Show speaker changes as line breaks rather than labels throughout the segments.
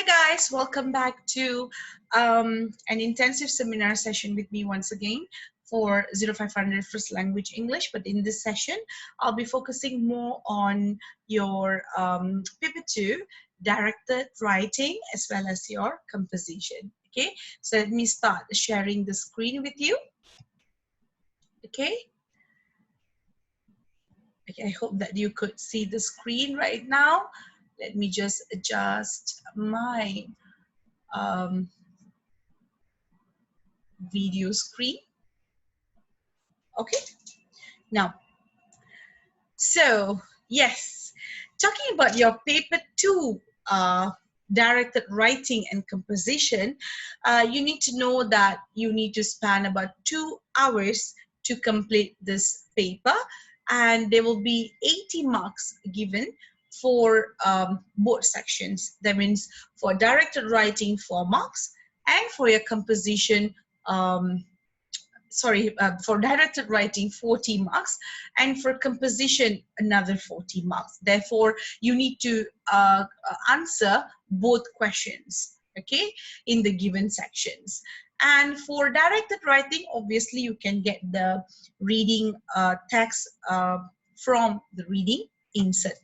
Hi guys, welcome back to an intensive seminar session with me once again for 0500 First Language English. But in this session, I'll be focusing more on your paper 2, directed writing, as well as your composition. Okay, so let me start sharing the screen with you. Okay, I hope that you could see the screen right now. Let me just adjust my video screen. Okay, now, so yes, talking about your paper 2 directed writing and composition, you need to know that you need to span about 2 hours to complete this paper, and there will be 80 marks given for both sections. That means for directed writing 4 marks, and for your composition for directed writing 40 marks, and for composition another 40 marks. Therefore, you need to answer both questions, okay, in the given sections. And for directed writing, obviously you can get the reading text from the reading insert.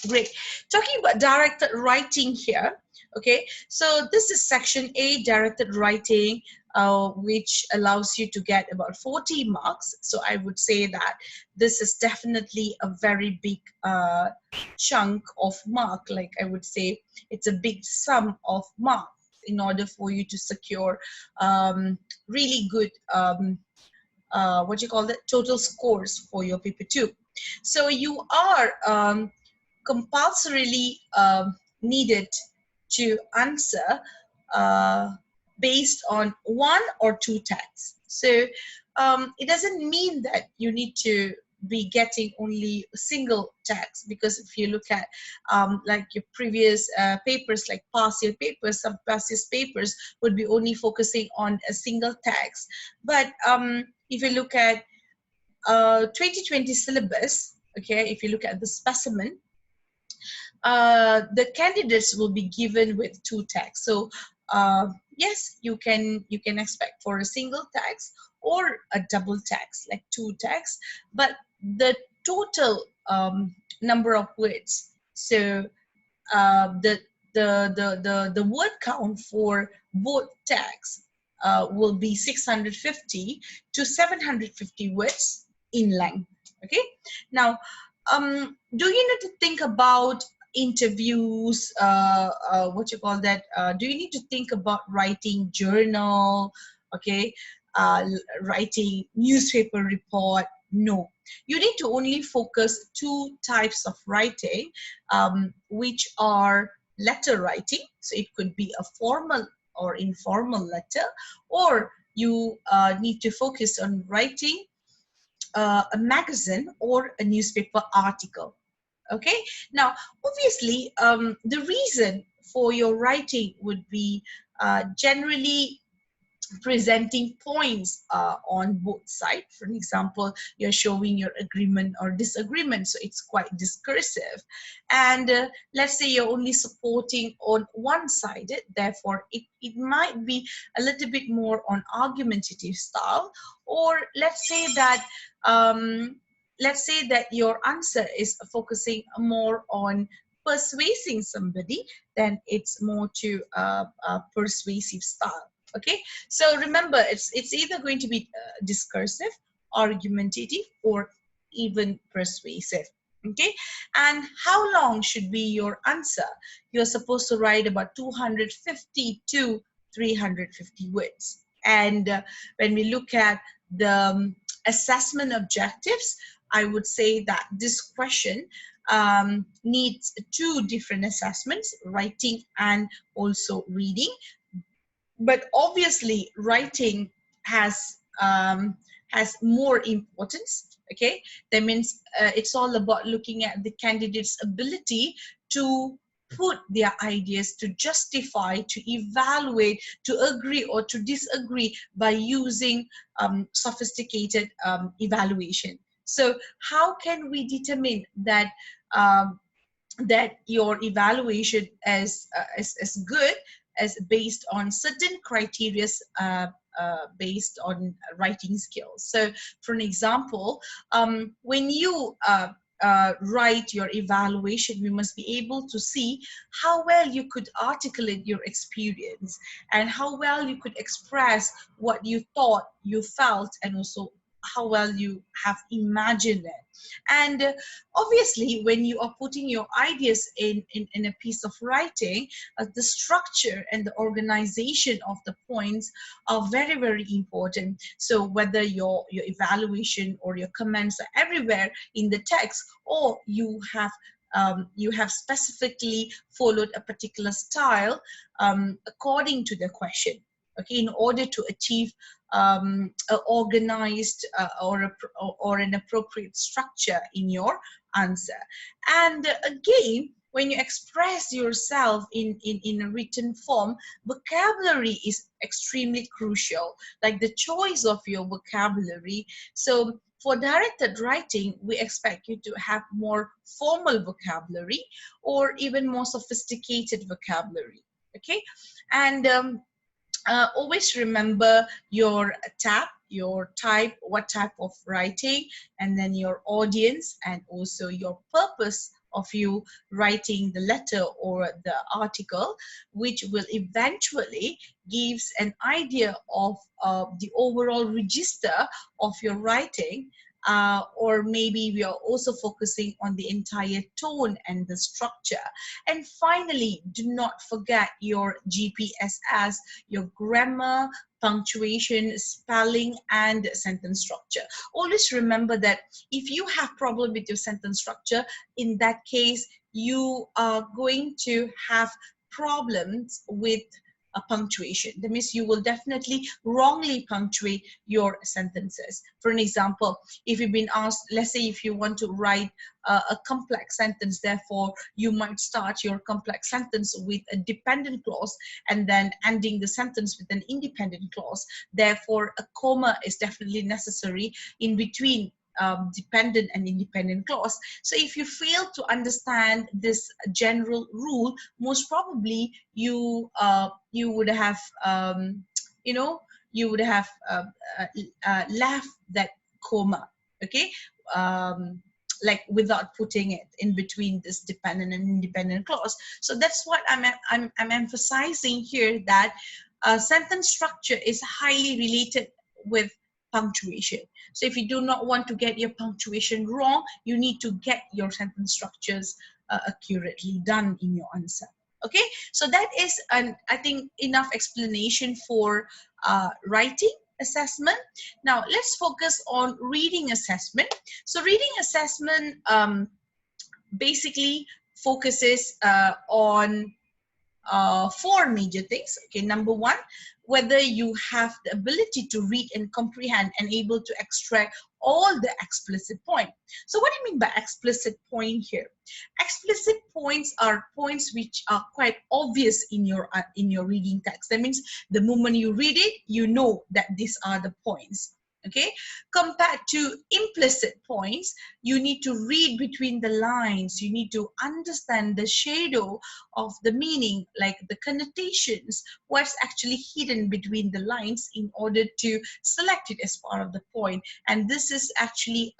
Great. Talking about directed writing here, okay, so this is section A, directed writing, which allows you to get about 40 marks. So I would say that this is definitely a very big chunk of mark. Like I would say it's a big sum of marks in order for you to secure really good total scores for your paper 2. So you are compulsorily needed to answer based on 1 or 2 tags. So it doesn't mean that you need to be getting only single tags, because if you look at like your previous papers, like past year papers, some past year papers would be only focusing on a single tags. But if you look at 2020 syllabus, okay, if you look at the specimen, the candidates will be given with 2 tags. So yes, you can expect for a single tags or a double tags, like 2 tags, but the total number of words, so the word count for both tags will be 650 to 750 words in length. Okay, now do you need to think about interviews, do you need to think about writing journal, okay, writing newspaper report? No, you need to only focus 2 types of writing, which are letter writing, so it could be a formal or informal letter, or you need to focus on writing a magazine or a newspaper article. Okay, now obviously the reason for your writing would be generally presenting points on both sides. For example, you're showing your agreement or disagreement, so it's quite discursive. And let's say you're only supporting on one side, therefore it might be a little bit more on argumentative style. Or let's say that your answer is focusing more on persuading somebody, then it's more to persuasive style. Okay, so remember, it's either going to be discursive, argumentative, or even persuasive. Okay, and how long should be your answer? You're supposed to write about 250 to 350 words. And when we look at the assessment objectives, I would say that this question needs 2 different assessments, writing and also reading. But obviously writing has more importance. Okay, that means it's all about looking at the candidate's ability to put their ideas, to justify, to evaluate, to agree or to disagree by using sophisticated evaluation. So how can we determine that that your evaluation is good as based on certain criteria based on writing skills. So for an example, when you write your evaluation, we must be able to see how well you could articulate your experience and how well you could express what you thought, you felt, and also how well you have imagined it. And obviously, when you are putting your ideas in a piece of writing, the structure and the organization of the points are very, very important. So whether your evaluation or your comments are everywhere in the text, or you have specifically followed a particular style according to the question, okay, in order to achieve a organized or an appropriate structure in your answer. And again, when you express yourself in a written form, vocabulary is extremely crucial, like the choice of your vocabulary. So for directed writing, we expect you to have more formal vocabulary or even more sophisticated vocabulary. Okay, and always remember your your type, what type of writing, and then your audience, and also your purpose of you writing the letter or the article, which will eventually gives an idea of the overall register of your writing. Or maybe we are also focusing on the entire tone and the structure. And finally, do not forget your GPSS, your grammar, punctuation, spelling, and sentence structure. Always remember that if you have problem with your sentence structure, in that case, you are going to have problems with a punctuation. That means you will definitely wrongly punctuate your sentences. For an example, if you've been asked, let's say if you want to write a complex sentence, therefore you might start your complex sentence with a dependent clause and then ending the sentence with an independent clause. Therefore, a comma is definitely necessary in between dependent and independent clause. So if you fail to understand this general rule, most probably you would have you know you would have left that comma, okay, like without putting it in between this dependent and independent clause. So that's what I'm emphasizing here, that sentence structure is highly related with punctuation. So if you do not want to get your punctuation wrong, you need to get your sentence structures accurately done in your answer. Okay, so that is I think enough explanation for writing assessment. Now let's focus on reading assessment. So reading assessment basically focuses on four major things. Okay, number one, whether you have the ability to read and comprehend and able to extract all the explicit point. So what do you mean by explicit point here? Explicit points are points which are quite obvious in your reading text. That means the moment you read it, you know that these are the points. Okay, compared to implicit points, you need to read between the lines. You need to understand the shadow of the meaning, like the connotations, what's actually hidden between the lines in order to select it as part of the point. And this is actually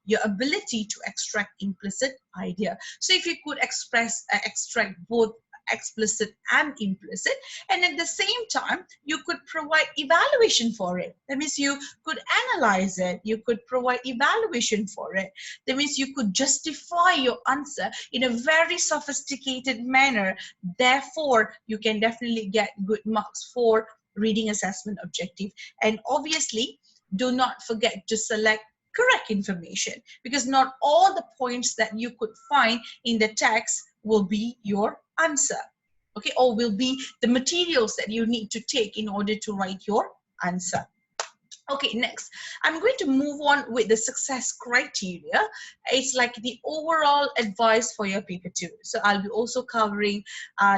your ability to extract implicit idea. So if you could extract both explicit and implicit, and at the same time you could provide evaluation for it. That means you could analyze it, you could provide evaluation for it. That means you could justify your answer in a very sophisticated manner. Therefore you can definitely get good marks for reading assessment objective. And obviously do not forget to select correct information, because not all the points that you could find in the text will be your answer, okay, or will be the materials that you need to take in order to write your answer. Okay, next, I'm going to move on with the success criteria. It's like the overall advice for your paper 2. So I'll be also covering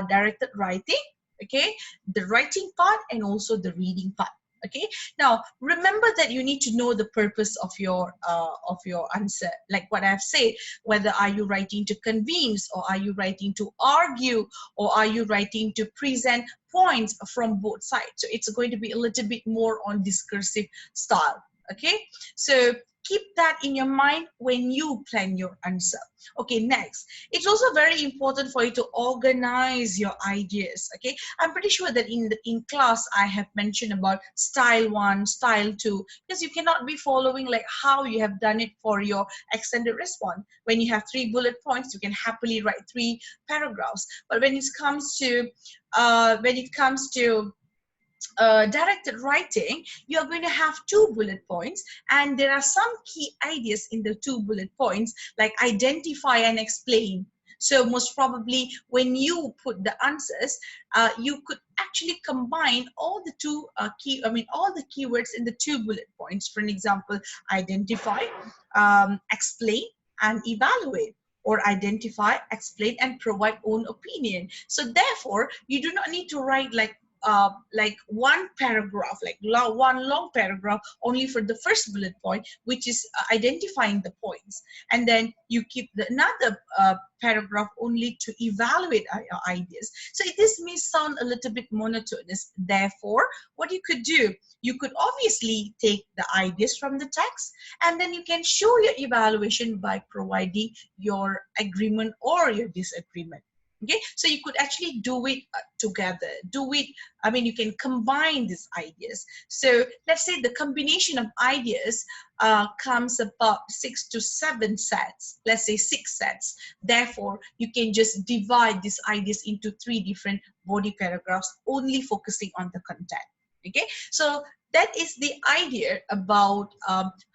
directed writing, okay, the writing part and also the reading part. Okay, now remember that you need to know the purpose of your answer, like what I've said, whether are you writing to convince, or are you writing to argue, or are you writing to present points from both sides. So it's going to be a little bit more on discursive style. Okay, so keep that in your mind when you plan your answer. Okay, next, it's also very important for you to organize your ideas. Okay, I'm pretty sure that in class I have mentioned about style 1, style 2, because you cannot be following like how you have done it for your extended response. When you have 3 bullet points, you can happily write 3 paragraphs. But when it comes to directed writing, you are going to have 2 bullet points, and there are some key ideas in the 2 bullet points, like identify and explain. So most probably when you put the answers, you could actually combine all the all the keywords in the 2 bullet points. For an example, identify, explain, and evaluate, or identify, explain, and provide own opinion. So therefore, you do not need to write like one paragraph, one long paragraph only for the first bullet point, which is identifying the points, and then you keep another paragraph only to evaluate your ideas. So this may sound a little bit monotonous. Therefore, what you could do, you could obviously take the ideas from the text, and then you can show your evaluation by providing your agreement or your disagreement. Okay, so you could actually do it together. You can combine these ideas. So let's say the combination of ideas comes about 6 to 7 sets, let's say 6 sets. Therefore, you can just divide these ideas into 3 different body paragraphs, only focusing on the content. Okay, so that is the idea about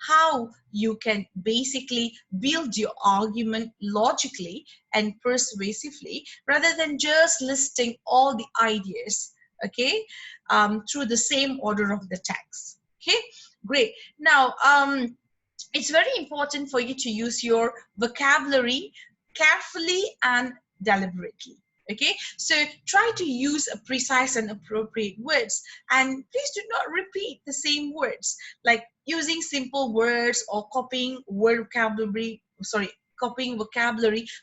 how you can basically build your argument logically and persuasively, rather than just listing all the ideas, okay, through the same order of the text. Okay, great. Now, it's very important for you to use your vocabulary carefully and deliberately. Okay, so try to use a precise and appropriate words, and please do not repeat the same words, like using simple words or copying vocabulary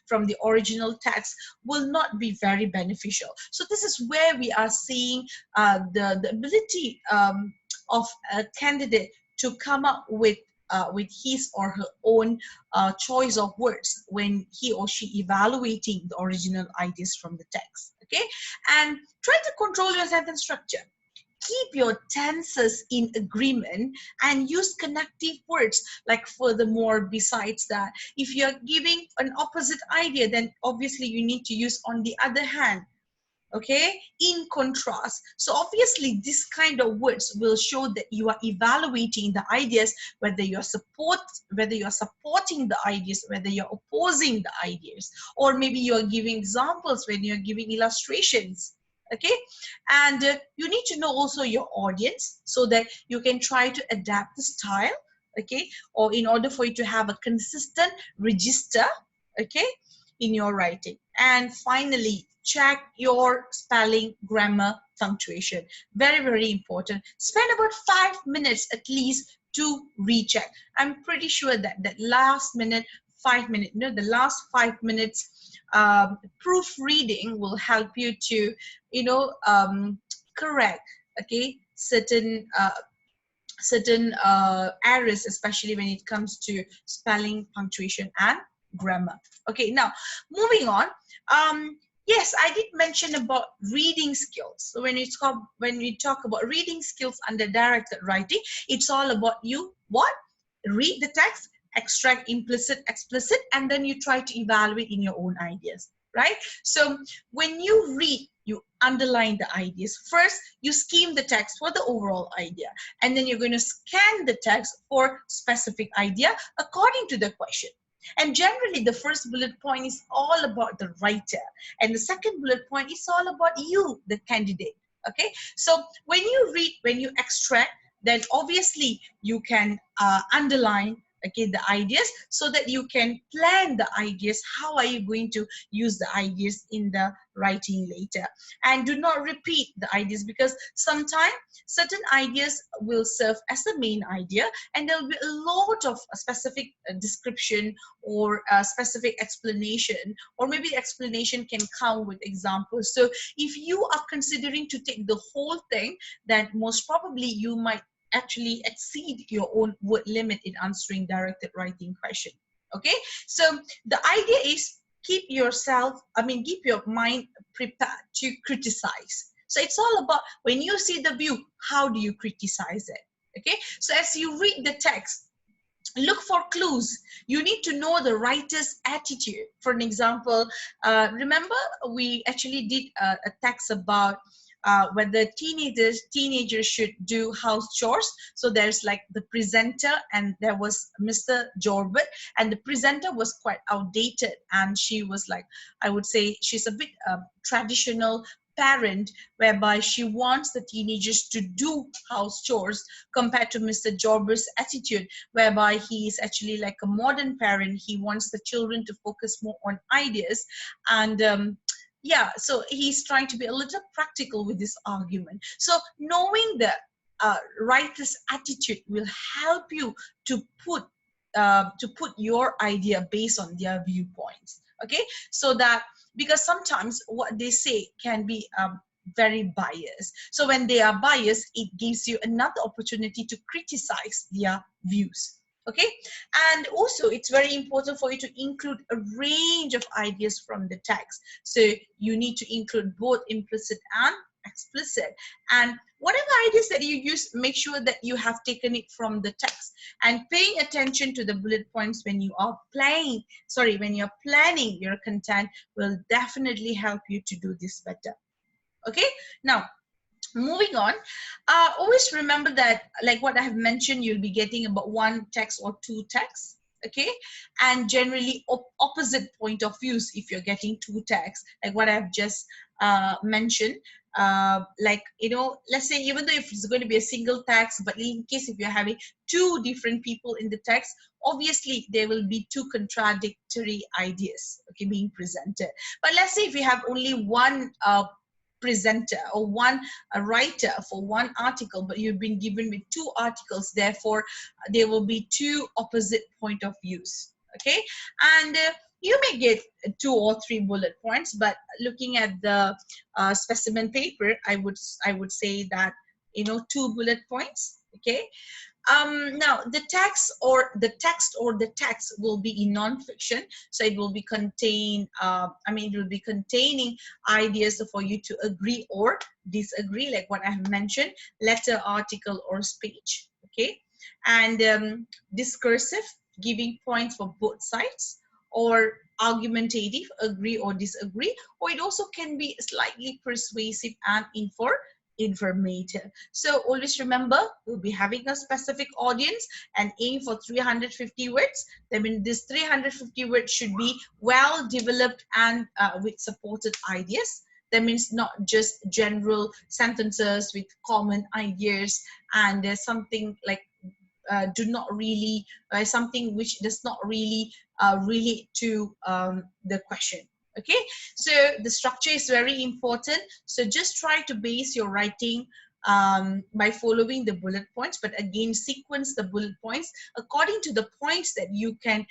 from the original text will not be very beneficial. So this is where we are seeing the ability of a candidate to come up with his or her own choice of words when he or she evaluating the original ideas from the text. Okay, and try to control your sentence structure. Keep your tenses in agreement and use connective words. Like, furthermore, besides that, if you're giving an opposite idea, then obviously you need to use on the other hand. Okay, in contrast. So obviously this kind of words will show that you are evaluating the ideas, whether you're supporting the ideas, whether you're opposing the ideas, or maybe you're giving examples when you're giving illustrations. Okay, and you need to know also your audience, so that you can try to adapt the style, okay, or in order for you to have a consistent register, okay, in your writing. And finally, check your spelling, grammar, punctuation. Very, very important. Spend about 5 minutes at least to recheck. I'm pretty sure that the last 5 minutes proofreading will help you to, correct, okay, certain errors, especially when it comes to spelling, punctuation, and grammar. Okay, now moving on. Yes, I did mention about reading skills. So when we talk about reading skills under directed writing, it's all about you read the text, extract implicit, explicit, and then you try to evaluate in your own ideas, right? So when you read, you underline the ideas. First, you skim the text for the overall idea, and then you're going to scan the text for specific idea according to the question. And generally, the first bullet point is all about the writer, and the second bullet point is all about you, the candidate. Okay, so when you read, when you extract, then obviously you can underline okay, the ideas, so that you can plan the ideas. How are you going to use the ideas in the writing later? And do not repeat the ideas, because sometimes certain ideas will serve as the main idea, and there will be a lot of specific description or specific explanation, or maybe the explanation can come with examples. So if you are considering to take the whole thing, then most probably you might actually exceed your own word limit in answering directed writing question. Okay, so the idea is keep yourself, keep your mind prepared to criticize. So it's all about, when you see the view, how do you criticize it? Okay, so as you read the text, look for clues. You need to know the writer's attitude. For an example, remember we actually did a text about whether teenagers should do house chores. So there's like the presenter, and there was Mr. Jorbert, and the presenter was quite outdated, and she was like, I would say she's a bit traditional parent, whereby she wants the teenagers to do house chores, compared to Mr. Jorber's attitude, whereby he is actually like a modern parent. He wants the children to focus more on ideas. And yeah, so he's trying to be a little practical with this argument. So knowing the writer's attitude will help you to put your idea based on their viewpoints. Okay, so that, because sometimes what they say can be very biased. So when they are biased, it gives you another opportunity to criticize their views. Okay, and also it's very important for you to include a range of ideas from the text. So you need to include both implicit and explicit, and whatever ideas that you use, make sure that you have taken it from the text, and paying attention to the bullet points when you are planning your content will definitely help you to do this better. Okay, now moving on, always remember that, like what I have mentioned, you'll be getting about one text or two texts. Okay, and generally opposite point of views if you're getting two texts, like what I've just mentioned. Like, let's say, even though if it's going to be a single text, but in case if you're having two different people in the text, obviously there will be two contradictory ideas, okay, being presented. But let's say if you have only one presenter or one writer for one article, but you've been given with two articles, therefore there will be two opposite point of views. Okay, and you may get 2 or 3 bullet points, but looking at the specimen paper, I would say that 2 bullet points. Okay, now the text or the text will be in non-fiction, so it will be it will be containing ideas for you to agree or disagree, like what I have mentioned, letter, article, or speech. Okay, and discursive, giving points for both sides, or argumentative, agree or disagree, or it also can be slightly persuasive and informative. So always remember, we'll be having a specific audience and aim for 350 words. I mean, this 350 words should be well developed and with supported ideas. That means not just general sentences with common ideas, and there's something like something which does not really relate to the question. Okay, so the structure is very important. So just try to base your writing by following the bullet points, but again, sequence the bullet points according to the points that you can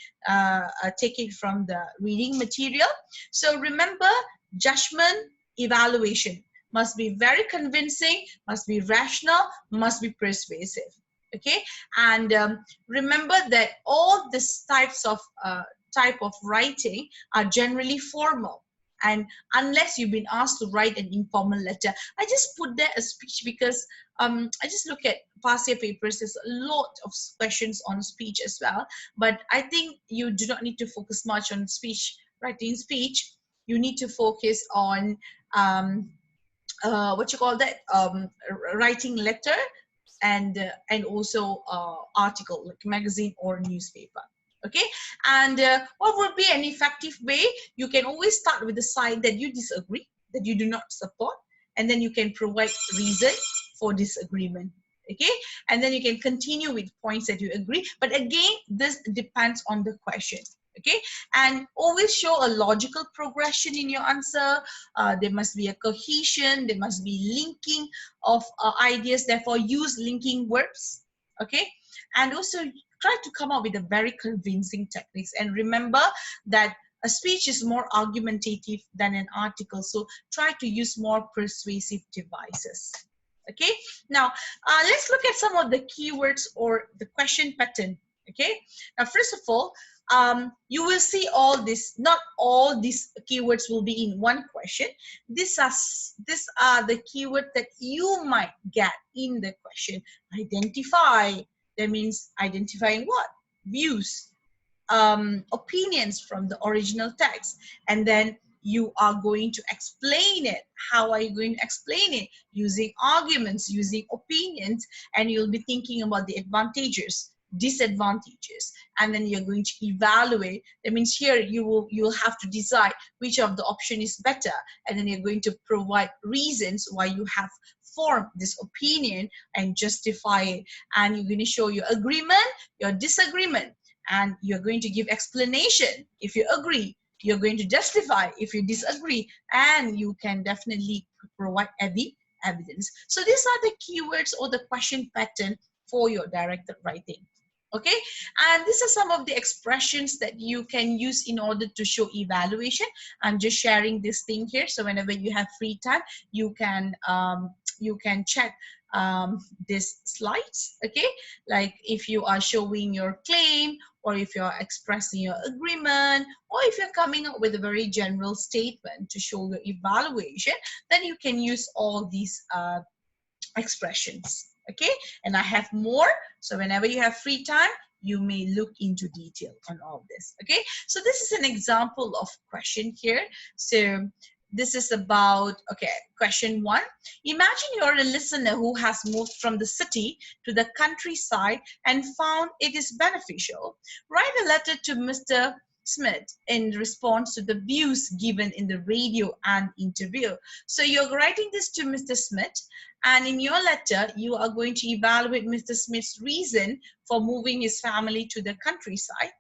take it from the reading material. So remember, judgment, evaluation must be very convincing, must be rational, must be persuasive. Okay, and remember that all these type of writing are generally formal, and unless you've been asked to write an informal letter, I just put there a speech because I just look at past year papers. There's a lot of questions on speech as well, but I think you do not need to focus much on speech, writing speech. You need to focus on writing letter, and also article like magazine or newspaper. Okay, and what would be an effective way? You can always start with the side that you disagree, that you do not support, and then you can provide reason for disagreement. Okay, and then you can continue with points that you agree, but again this depends on the question. Okay, and always show a logical progression in your answer. There must be a cohesion, there must be linking of ideas, therefore use linking verbs. Okay, and also try to come up with a very convincing techniques, and remember that a speech is more argumentative than an article, so try to use more persuasive devices. Okay, now let's look at some of the keywords or the question pattern. Okay, now first of all, you will see all this, not all these keywords will be in one question. These are the keywords that you might get in the question. Identify, that means identifying what? Views, opinions from the original text, and then you are going to explain it. How are you going to explain it? Using arguments, using opinions, and you'll be thinking about the advantages, disadvantages, and then you're going to evaluate. That means here you'll have to decide which of the option is better, and then you're going to provide reasons why you have formed this opinion and justify it, and you're going to show your agreement, your disagreement, and you're going to give explanation if you agree, you're going to justify if you disagree, and you can definitely provide evidence. So these are the keywords or the question pattern for your directed writing. Okay, and these are some of the expressions that you can use in order to show evaluation. I'm just sharing this thing here, so whenever you have free time, you can check these slides. Okay, like if you are showing your claim, or if you're expressing your agreement, or if you're coming up with a very general statement to show your evaluation, then you can use all these expressions. Okay, and I have more, so whenever you have free time, you may look into detail on all this. Okay, so this is an example of question here. So this is about, okay, question 1. Imagine you're a listener who has moved from the city to the countryside and found it is beneficial. Write a letter to Mr. Smith in response to the views given in the radio and interview. So you're writing this to Mr. Smith, and in your letter, you are going to evaluate Mr. Smith's reason for moving his family to the countryside,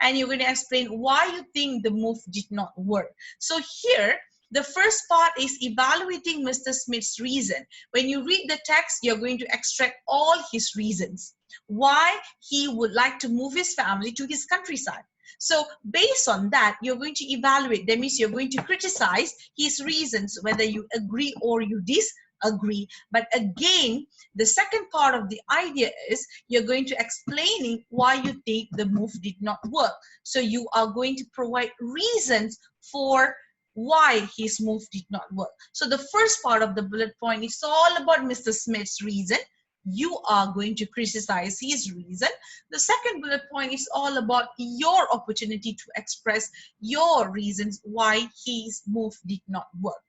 and you're going to explain why you think the move did not work. So here, the first part is evaluating Mr. Smith's reason. When you read the text, you're going to extract all his reasons why he would like to move his family to his countryside. So based on that, you're going to evaluate. That means you're going to criticize his reasons, whether you agree or you disagree. But again, the second part of the idea is you're going to explaining why you think the move did not work. So you are going to provide reasons for why his move did not work. So the first part of the bullet point is all about Mr. Smith's reason. You are going to criticize his reason. The second bullet point is all about your opportunity to express your reasons why his move did not work.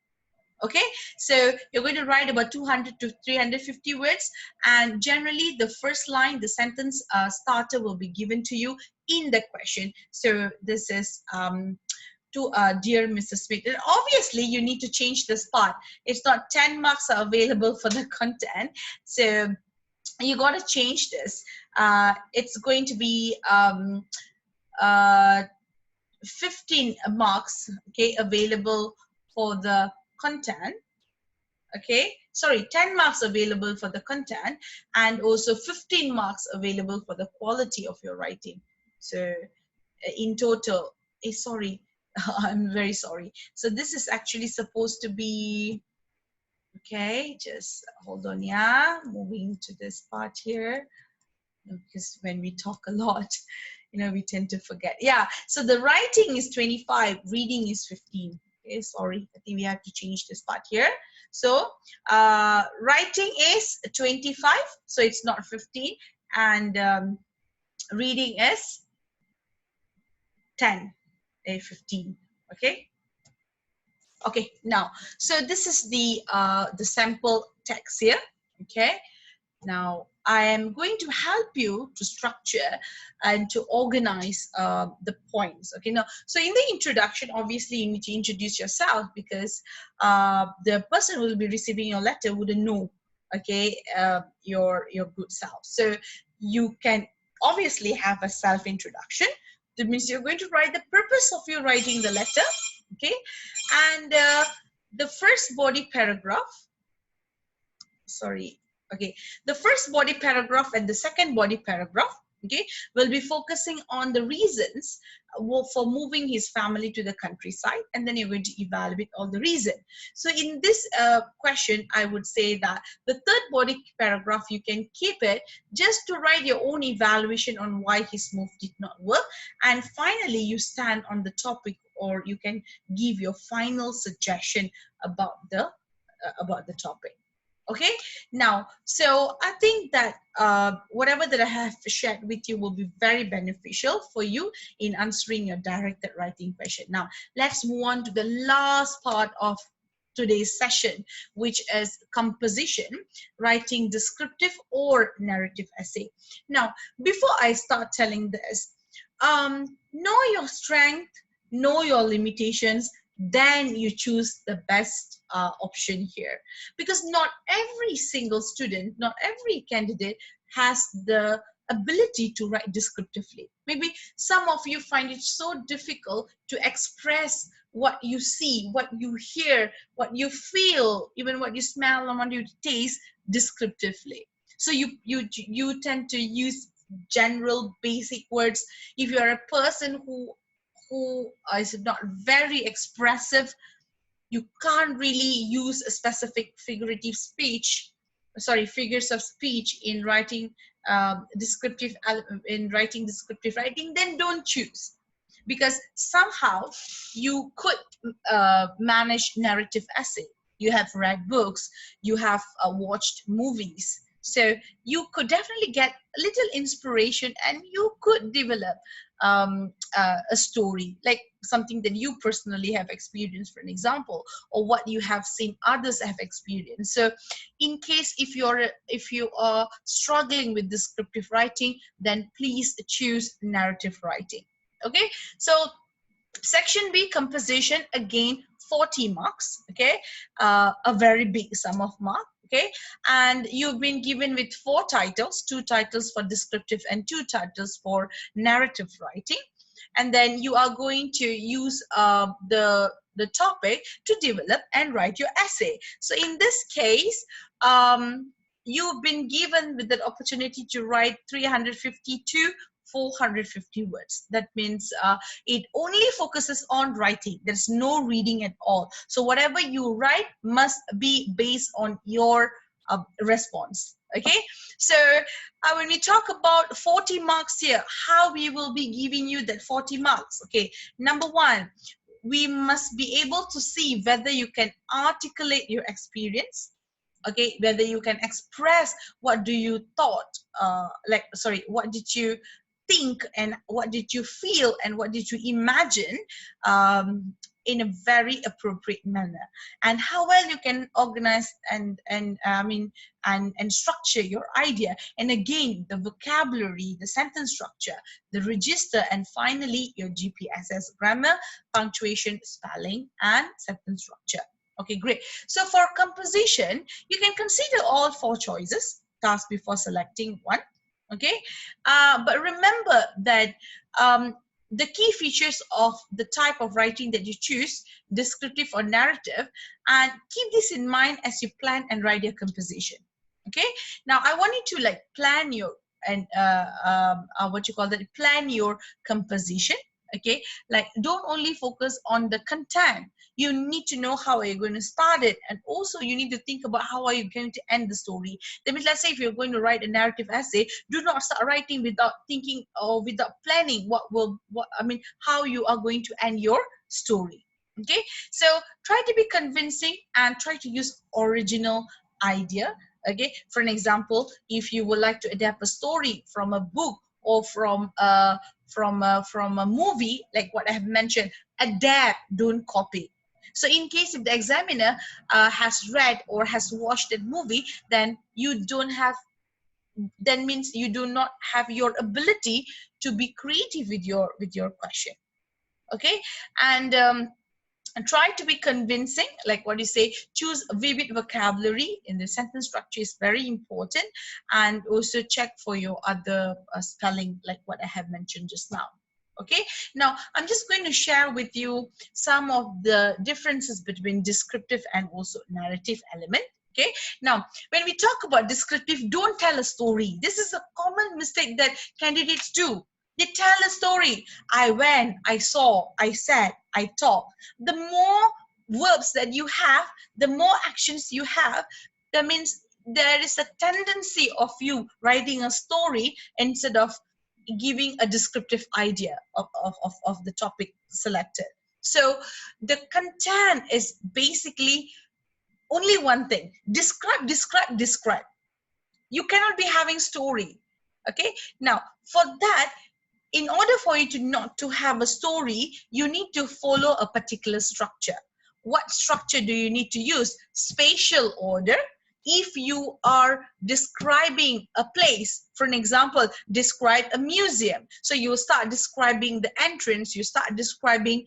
Okay, so you're going to write about 200 to 350 words, and generally the first line, the sentence starter, will be given to you in the question. So this is to dear Mr. Smith. And obviously you need to change this part. It's not 10 marks are available for the content, so you got to change this. It's going to be 15 marks, okay, available for the content. Okay, sorry, 10 marks available for the content, and also 15 marks available for the quality of your writing. So in total, sorry, I'm very sorry. So this is actually supposed to be, okay, just hold on, yeah, moving to this part here, because when we talk a lot, we tend to forget. Yeah, so the writing is 25, reading is 15. Okay, sorry, I think we have to change this part here. So writing is 25, so it's not 15, and reading is 10, 15. Okay. Okay, now, so this is the sample text here. Okay, now I am going to help you to structure and to organize the points. Okay, now, so in the introduction, obviously you need to introduce yourself, because the person who will be receiving your letter wouldn't know okay, your good self. So you can obviously have a self introduction. That means you're going to write the purpose of you writing the letter, okay, and the first body paragraph, sorry, okay, the first body paragraph and the second body paragraph, okay, will be focusing on the reasons for moving his family to the countryside, and then you're going to evaluate all the reason. So in this question, I would say that the third body paragraph, you can keep it just to write your own evaluation on why his move did not work, and finally you stand on the topic, or you can give your final suggestion about the topic. Okay, now, so I think that whatever that I have shared with you will be very beneficial for you in answering your directed writing question. Now, let's move on to the last part of today's session, which is composition, writing descriptive or narrative essay. Now, before I start telling this, know your strength, know your limitations, then you choose the best option here, because not every single student, not every candidate has the ability to write descriptively. Maybe some of you find it so difficult to express what you see, what you hear, what you feel, even what you smell and what you taste descriptively. So you tend to use general basic words. If you are a person who is not very expressive, you can't really use a specific figurative speech, sorry, figures of speech in writing descriptive, in writing descriptive writing, then don't choose, because somehow you could manage narrative essay. You have read books, you have watched movies, so you could definitely get a little inspiration, and you could develop a story, like something that you personally have experienced, for an example, or what you have seen others have experienced. So in case if you are struggling with descriptive writing, then please choose narrative writing. Okay, so section B, composition, again 40 marks, okay, a very big sum of mark, okay, and you've been given with 4 titles, 2 titles for descriptive and 2 titles for narrative writing, and then you are going to use the topic to develop and write your essay. So in this case, you've been given with the opportunity to write 350 to 450 words. That means it only focuses on writing. There's no reading at all. So whatever you write must be based on your response. Okay, so when we talk about 40 marks here, how we will be giving you that 40 marks? Okay, number one, we must be able to see whether you can articulate your experience, okay, whether you can express what do you thought, what did you think, and what did you feel, and what did you imagine, in a very appropriate manner, and how well you can organize and structure your idea, and again the vocabulary, the sentence structure, the register, and finally your GPSS, grammar, punctuation, spelling, and sentence structure. Okay, great. So for composition, you can consider all 4 choices, task before selecting one. Okay, but remember that the key features of the type of writing that you choose, descriptive or narrative, and keep this in mind as you plan and write your composition. Okay, now I want you to like plan your plan your composition. Okay, like don't only focus on the content. You need to know how are you going to start it, and also you need to think about how are you going to end the story. That means, let's say if you're going to write a narrative essay, do not start writing without thinking or without planning how you are going to end your story. Okay, so try to be convincing and try to use original idea. Okay, for an example, if you would like to adapt a story from a book or from a movie, like what I have mentioned, adapt, don't copy. So in case if the examiner has read or has watched that movie, then you don't have, that means you do not have your ability to be creative with your question. Okay, and and try to be convincing, like what you say, choose vivid vocabulary in the sentence structure is very important, and also check for your other spelling like what I have mentioned just now. Okay, now I'm just going to share with you some of the differences between descriptive and also narrative element. Okay, now when we talk about descriptive, don't tell a story. This is a common mistake that candidates do. They tell a story. I went, I saw, I said, I talked. The more verbs that you have, the more actions you have, that means there is a tendency of you writing a story instead of giving a descriptive idea of the topic selected. So the content is basically only one thing: describe, describe, describe. You cannot be having story. Okay, now for that, in order for you to not to have a story, you need to follow a particular structure. What structure do you need to use? Spatial order. If you are describing a place, for an example, describe a museum. So you start describing the entrance, you start describing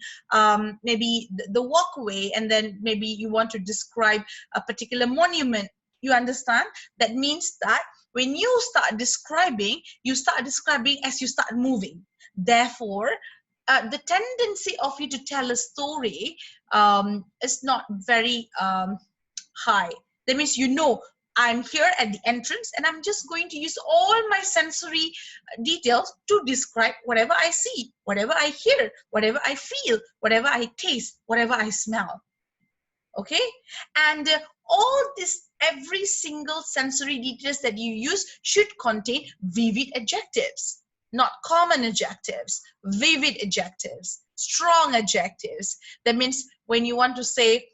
maybe the walkway, and then maybe you want to describe a particular monument. You understand? That means that when you start describing as you start moving. Therefore, the tendency of you to tell a story is not very high. That means, you know, I'm here at the entrance and I'm just going to use all my sensory details to describe whatever I see, whatever I hear, whatever I feel, whatever I taste, whatever I smell. Okay, and all this, every single sensory details that you use should contain vivid adjectives, not common adjectives, vivid adjectives, strong adjectives. That means when you want to say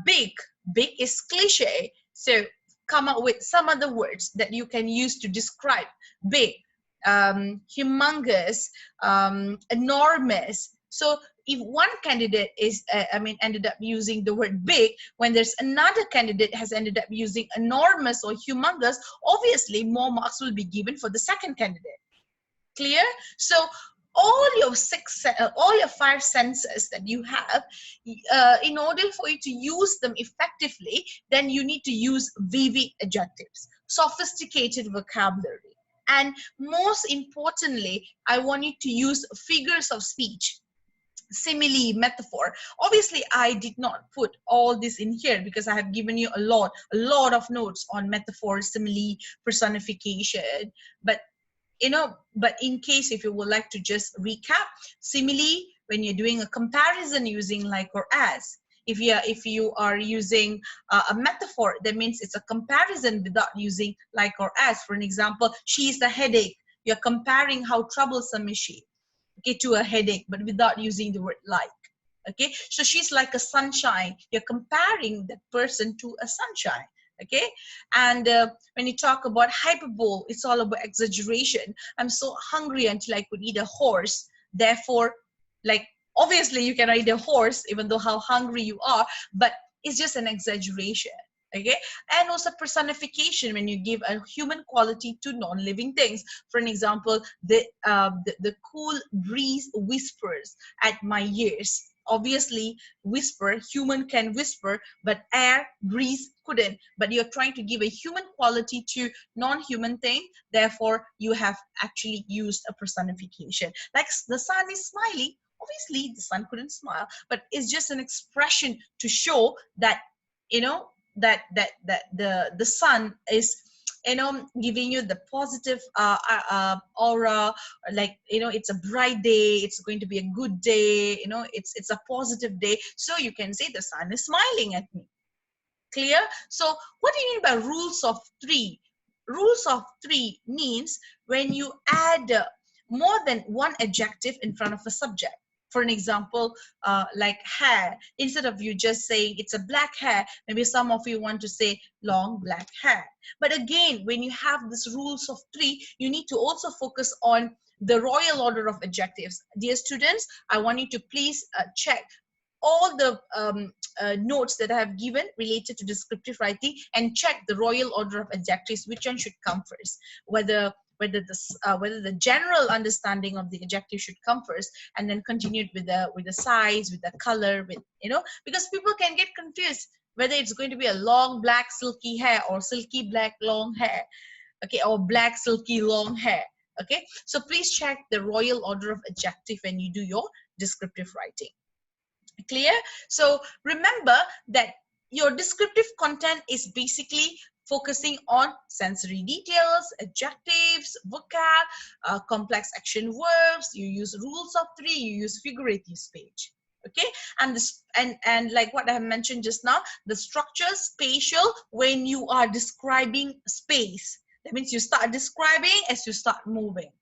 big, big is cliche, so come up with some other words that you can use to describe big, humongous, enormous. So if one candidate is, ended up using the word big, when there's another candidate has ended up using enormous or humongous, obviously more marks will be given for the second candidate. Clear? So all your all your 5 senses that you have, in order for you to use them effectively, then you need to use vivid adjectives, sophisticated vocabulary, and most importantly, I want you to use figures of speech, simile, metaphor. Obviously I did not put all this in here because I have given you a lot of notes on metaphor, simile, personification. But but in case if you would like to just recap, simile, when you're doing a comparison using like or as. If you are using a metaphor, that means it's a comparison without using like or as. For an example, she is the headache. You're comparing how troublesome is she, okay, to a headache, but without using the word like. Okay, so she's like a sunshine. You're comparing that person to a sunshine. Okay, and when you talk about hyperbole, it's all about exaggeration. I'm so hungry until I could eat a horse. Therefore, like, obviously you cannot eat a horse even though how hungry you are, but it's just an exaggeration. Okay, and also personification, when you give a human quality to non-living things. For an example, the cool breeze whispers at my ears. Obviously, whisper, human can whisper, but air, breeze couldn't. But you're trying to give a human quality to non-human thing. Therefore, you have actually used a personification. Like the sun is smiling. Obviously, the sun couldn't smile, but it's just an expression to show that, that the sun is, giving you the positive aura, like, it's a bright day, it's going to be a good day, it's a positive day, so you can say the sun is smiling at me. Clear? So what do you mean by rules of 3? Rules of 3 means when you add more than one adjective in front of a subject. For an example, like hair, instead of you just saying it's a black hair, maybe some of you want to say long black hair. But again, when you have this rules of 3, you need to also focus on the royal order of adjectives. Dear students, I want you to please check all the notes that I have given related to descriptive writing and check the royal order of adjectives, which one should come first, whether whether the general understanding of the adjective should come first, and then continued with the size, with the color, with, because people can get confused whether it's going to be a long black silky hair or silky black long hair, okay, or black silky long hair. Okay, so please check the royal order of adjective when you do your descriptive writing. Clear? So remember that your descriptive content is basically focusing on sensory details, adjectives, vocab, complex action verbs. You use rules of three, you use figurative speech. Okay, and this and like what I have mentioned just now, the structure spatial when you are describing space. That means you start describing as you start moving.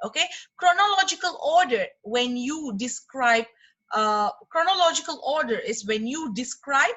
Okay, chronological order when you describe. Chronological order is when you describe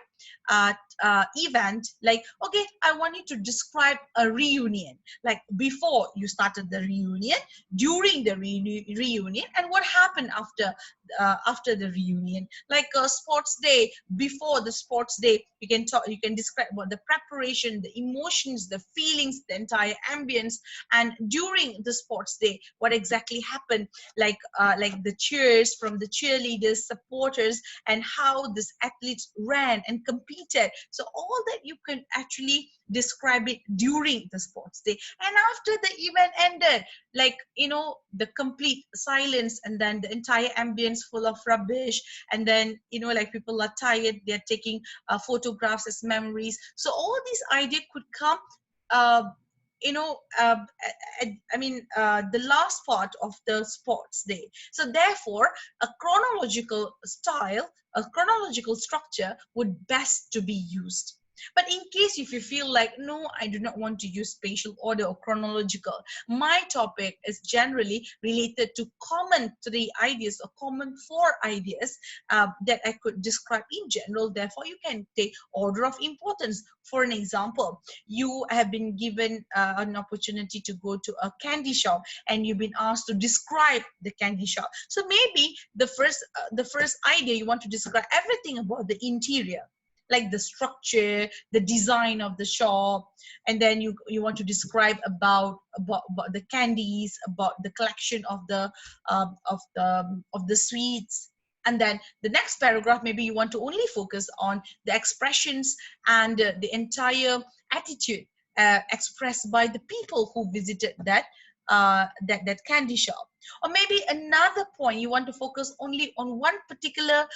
event, like, okay, I want you to describe a reunion, like before you started the reunion, during the reunion, and what happened after the reunion, like a sports day. Before the sports day, you can describe what the preparation, the emotions, the feelings, the entire ambience, and during the sports day, what exactly happened, like the cheers from the cheerleaders, supporters, and how these athletes ran and competed. So all that you can actually describe it during the sports day. And after the event ended, like, the complete silence, and then the entire ambience full of rubbish, and then, like, people are tired, they're taking photographs as memories. So all these ideas could come uh, the last part of the sports day. So therefore, a chronological style, a chronological structure would best to be used. But in case if you feel like, no, I do not want to use spatial order or chronological, my topic is generally related to common three ideas or common four ideas that I could describe in general. Therefore, you can take order of importance. For an example, you have been given an opportunity to go to a candy shop, and you've been asked to describe the candy shop. So maybe the first idea, you want to describe everything about the interior, like the structure, the design of the shop, and then you want to describe about the candies, about the collection of the sweets. And then the next paragraph, maybe you want to only focus on the expressions and the entire attitude expressed by the people who visited that candy shop. Or maybe another point, you want to focus only on one particular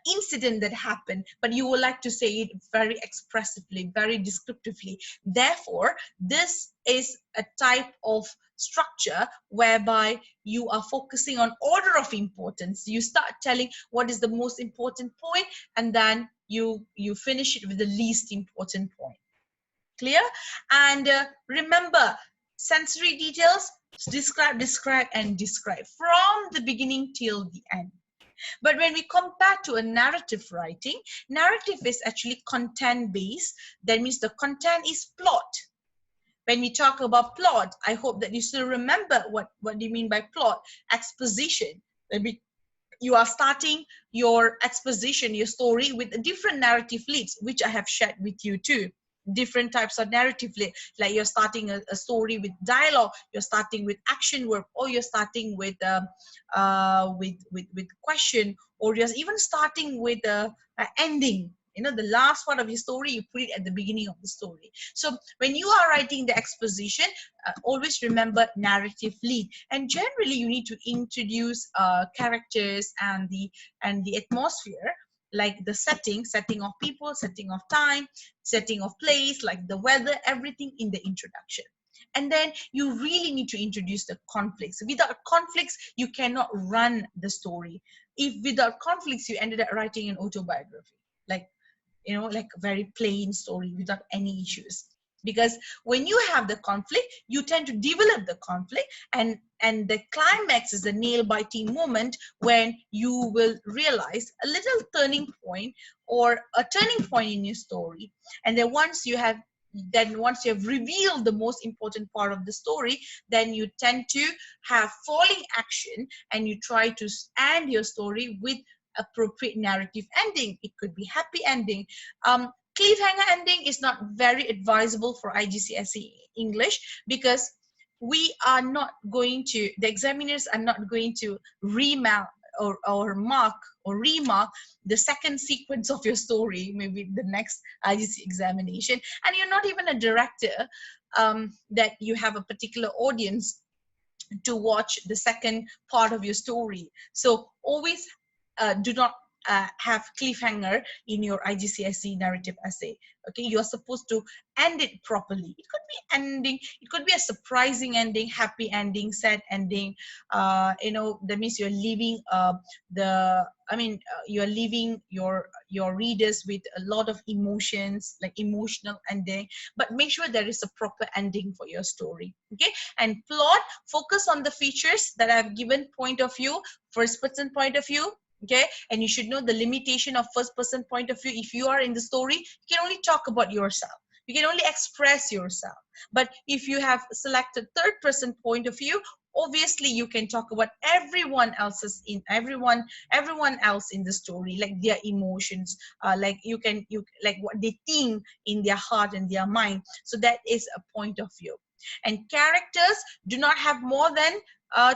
incident that happened, but you would like to say it very expressively, very descriptively. Therefore, this is a type of structure whereby you are focusing on order of importance. You start telling what is the most important point, and then you finish it with the least important point. Clear? And remember, sensory details, describe, and describe from the beginning till the end. But when we compare to a narrative writing, narrative is actually content based. That means the content is plot. When we talk about plot, I hope that you still remember what do you mean by plot? Exposition. You are starting your exposition, your story, with different narrative leads, which I have shared with you too. Different types of narrative lead, like you're starting a story with dialogue, you're starting with action verb, or you're starting with question, or you're even starting with a ending. The last part of your story, you put it at the beginning of the story. So when you are writing the exposition, always remember narrative lead. And generally, you need to introduce characters and the atmosphere, like the setting of people, setting of time, setting of place, like the weather, everything in the introduction. And then you really need to introduce the conflicts. Without conflicts, you cannot run the story. If without conflicts, you ended up writing an autobiography, like a very plain story without any issues. Because when you have the conflict, you tend to develop the conflict, and the climax is the nail-biting moment when you will realize a little turning point or a turning point in your story. And then once you have revealed the most important part of the story, then you tend to have falling action, and you try to end your story with appropriate narrative ending. It could be happy ending. Cliffhanger ending is not very advisable for IGCSE English, because we are not going to, the examiners are not going to remark or mark or remark the second sequence of your story, maybe the next IGC examination, and you're not even a director, that you have a particular audience to watch the second part of your story. So always do not have cliffhanger in your IGCSE narrative essay. Okay, you're supposed to end it properly. It could be ending, it could be a surprising ending, happy ending, sad ending. That means you're leaving you're leaving your readers with a lot of emotions, like emotional ending. But make sure there is a proper ending for your story. Okay, and plot, focus on the features that I've given: point of view, first person point of view. Okay, and you should know the limitation of first person point of view. If you are in the story, you can only talk about yourself, you can only express yourself. But if you have selected third person point of view, obviously you can talk about everyone else in the story, like their emotions, like you like what they think in their heart and their mind. So that is a point of view. And characters, do not have more than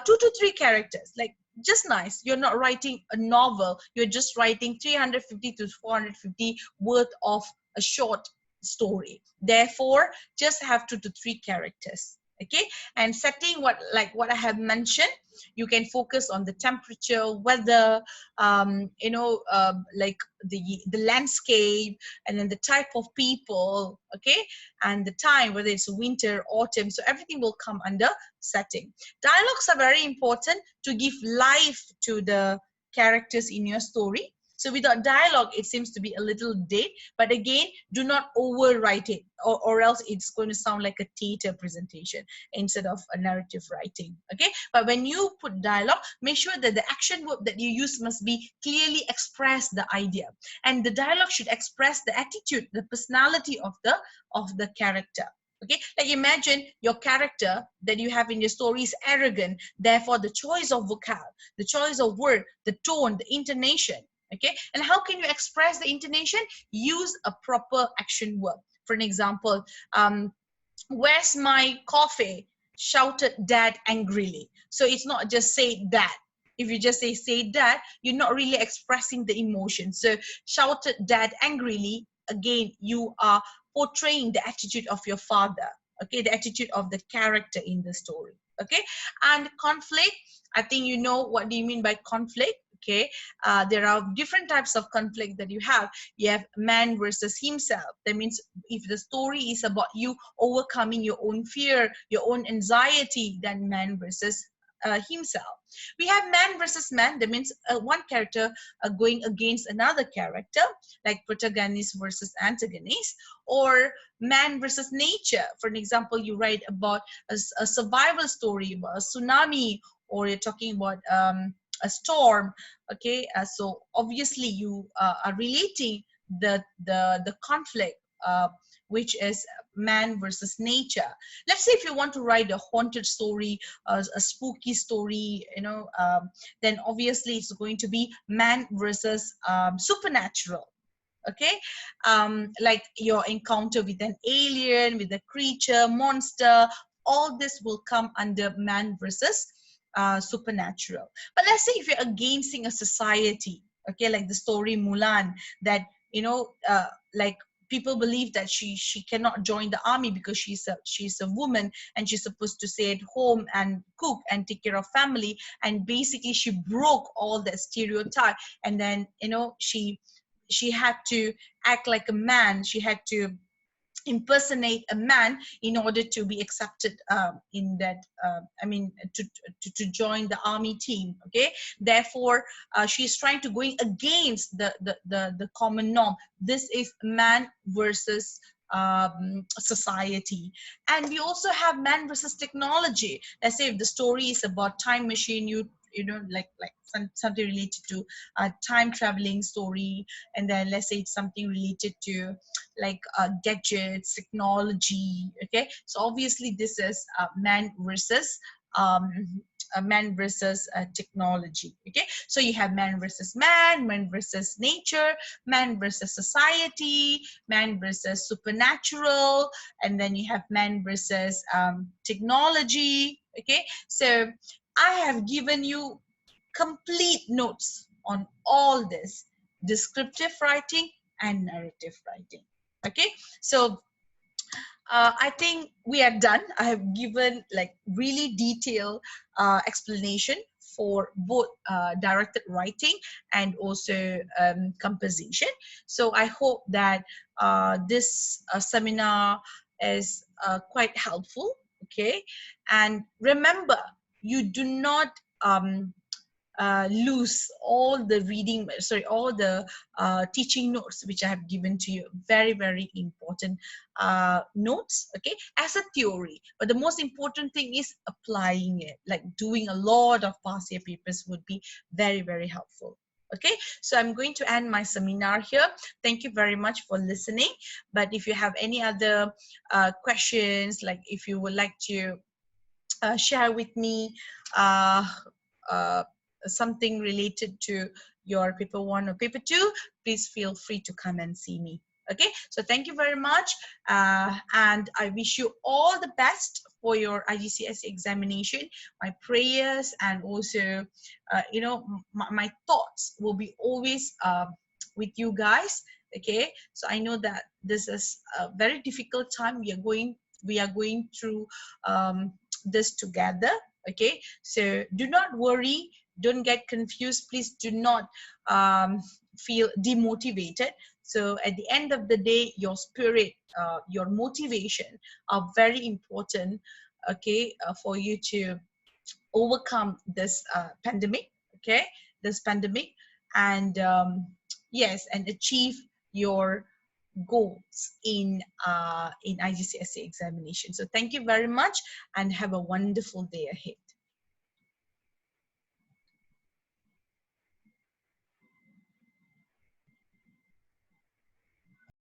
2 to 3 characters. Like, just nice, you're not writing a novel, you're just writing 350 to 450 worth of a short story. Therefore, just have 2 to 3 characters. Okay, and setting, what I have mentioned, you can focus on the temperature, weather, like the landscape, and then the type of people. Okay, and the time, whether it's winter, autumn. So everything will come under setting. Dialogues are very important to give life to the characters in your story. So without dialogue, it seems to be a little dead. But again, do not overwrite it, or else it's going to sound like a theater presentation instead of a narrative writing. Okay, but when you put dialogue, make sure that the action verb that you use must be clearly express the idea, and the dialogue should express the attitude, the personality of the character. Okay, like imagine your character that you have in your story is arrogant. Therefore, the choice of vocab, the choice of word, the tone, the intonation. Okay, and how can you express the intonation? Use a proper action verb. For an example, where's my coffee? Shouted Dad angrily. So it's not just say that. If you just say that, you're not really expressing the emotion. So shouted Dad angrily, again, you are portraying the attitude of your father. Okay, the attitude of the character in the story. Okay, and conflict, I think you know what do you mean by conflict. Okay, there are different types of conflict that you have. You have man versus himself. That means if the story is about you overcoming your own fear, your own anxiety, then man versus himself. We have man versus man. That means one character going against another character, like protagonist versus antagonist, or man versus nature. For an example, you write about a survival story, about a tsunami, or you're talking about a storm. Okay, so obviously you are relating the conflict, which is man versus nature. Let's say if you want to write a haunted story, a spooky story, then obviously it's going to be man versus supernatural. Okay, like your encounter with an alien, with a creature, monster, all this will come under man versus supernatural. But let's say if you're against a society, okay, like the story Mulan, that like people believe that she cannot join the army because she's a woman, and she's supposed to stay at home and cook and take care of family, and basically she broke all that stereotype, and then she had to act like a man, she had to impersonate a man in order to be accepted in that to join the army team. Okay, therefore she's trying to going against the common norm. This is man versus society. And we also have man versus technology. Let's say if the story is about time machine, like something related to time traveling story, and then let's say it's something related to like gadgets, technology. Okay, so obviously this is man versus man versus technology. Okay, so you have man versus man, man versus nature, man versus society, man versus supernatural, and then you have man versus technology. Okay, so I have given you complete notes on all this: descriptive writing and narrative writing. Okay, so I think we are done. I have given like really detailed explanation for both directed writing and also composition. So I hope that this seminar is quite helpful. Okay, and remember, you do not lose all the all the teaching notes which I have given to you. Very, very important notes, okay, as a theory. But the most important thing is applying it, like doing a lot of past year papers would be very, very helpful. Okay, so I'm going to end my seminar here. Thank you very much for listening. But if you have any other questions, like if you would like to share with me uh, uh, something related to your paper 1 or paper 2, please feel free to come and see me. Okay, so thank you very much, and I wish you all the best for your IGCSE examination. My prayers and also my thoughts will be always with you guys. Okay, so I know that this is a very difficult time we are going through this together. Okay, so do not worry, don't get confused, please do not feel demotivated. So at the end of the day, your spirit, your motivation are very important, okay, for you to overcome this pandemic, okay, this pandemic, and yes, and achieve your goals in IGCSE examination. So thank you very much and have a wonderful day ahead.